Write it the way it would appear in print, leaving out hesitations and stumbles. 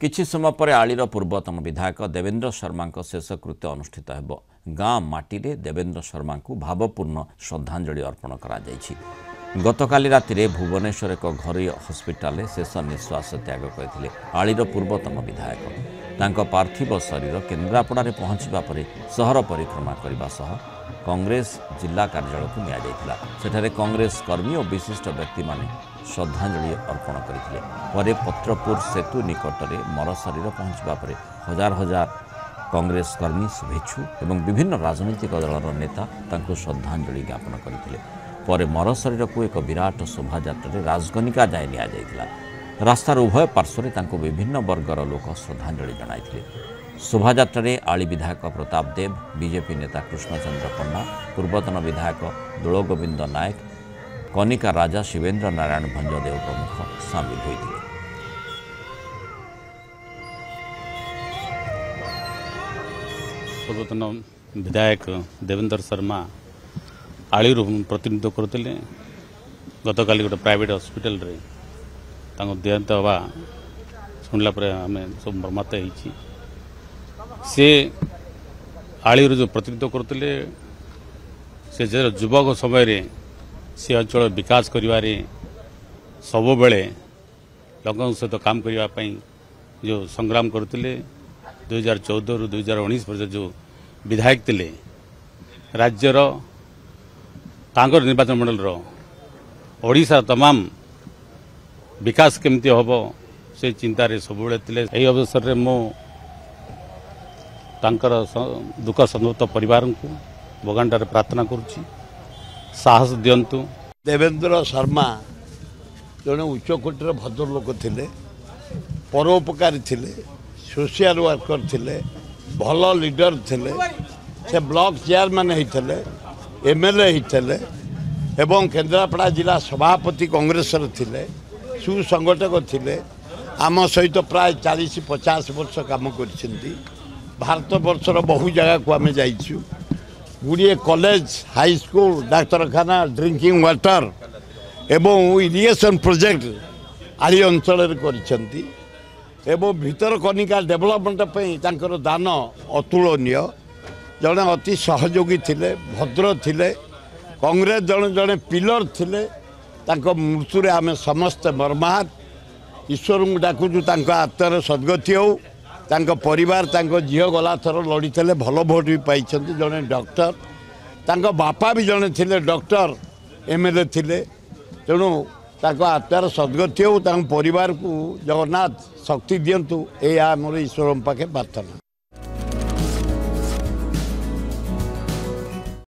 किछि समय पर आलीर पूर्वतन विधायक देवेंद्र शर्मा शेषकृत्य अनुष्ठित हेब। गाँ माटीरे देवेंद्र शर्मा को भावपूर्ण श्रद्धांजलि अर्पण करा जायछि। गतकाली रातिरे भुवनेश्वर एक घरोई हस्पिटाल शेष निश्वास त्याग करथिले आलीर पूर्वतन विधायक। तांको पार्थिव शरीर केन्द्रापड़ा पहुंचवा पर सहर परिक्रमा करने सह कांग्रेस जिला कार्यालय को निया जायतिला। सेठारे कांग्रेस कर्मी और विशिष्ट व्यक्ति माने श्रद्धांजलि अर्पण करथिले। परे पत्रपुर सेतु निकट में मर शरीर पहुंचवा पर हजार हजार कांग्रेस कर्मी शुभेच्छु एवं विभिन्न राजनीतिक दलर नेता तांको श्रद्धांजलि ज्ञापन करथिले। परे मर शरीर को एक विराट शोभायात्रा राजगनिका जाए निया जायतिला। रास्तार उभय पार्श्व तांको विभिन्न वर्गर लोक श्रद्धांजलि जणाइथिले। शोभायात्रा आली विधायक प्रताप देव, बीजेपी नेता कृष्णचंद्र पन्ना, पूर्वतन विधायक दोलगोविंद नायक, कनिका राजा, शिवेन्द्र नारायण भंजदेव प्रमुख सामिल होते। पूर्वतन विधायक देवेंद्र शर्मा आली प्रतिनिधित्व करते। गतकाली गोटे प्राइवेट हॉस्पिटल रे देहांत हवा शुणला आम सब मर्माहत हो। से आली जो प्रतिनिधित्व करते से युवक समय से अंचल विकास करिवारे सब बेले लोगों सहित काम करने जो संग्राम करते। 2014 रु 2019 पर्यंत जो विधायक थे राज्यर तांकर निर्वाचन मंडल ओडिशा तमाम विकास केमती हम से चिंतार सब यही अवसर में मो तांकर दुख संतप्त परिवार को भगवान प्रार्थना करुच्ची साहस दिंतु। देवेंद्र शर्मा जड़े उच्चकोटर भद्र लोक थे, परोपकारी थे, सोशल वर्कर थे, भल लीडर थे, से ब्लॉक चेयरमैन होते, एमएलए होते एवं केन्द्रापड़ा जिला सभापति कांग्रेस थे, सुसंगठक थे। आम सहित प्राय 40-50 वर्ष काम कर भारत वर्षर बहु जगह को आम जाइछु। गुड़िए कॉलेज, हाई स्कूल, डाक्तरखाना, ड्रिंकिंग वाटर एवं इरिगेशन प्रोजेक्ट आली अंचल करिसेंती एवं भितरकनिका डेवलपमेंट पई तांकर दान अतुलनीय। जड़े अति सहयोगी थिले, भद्र थिले, कांग्रेस जड़े पिलर थिले। तांको मृत्यु रे आमे समस्त मर्माहत। ईश्वर को डाकुचु तांको आत्मार सद्गति हो। तांको परिवार तांको झील गला थर लड़ी थे, भल भोट भी पाई। जड़े डॉक्टर, तांको बापा भी जड़े थे डॉक्टर, एमएलए थे। तेणु तांको आत्मार सद्गति हो। परिवार को जगन्नाथ शक्ति दिंतु, यह आमर ईश्वर पाखे प्रार्थना।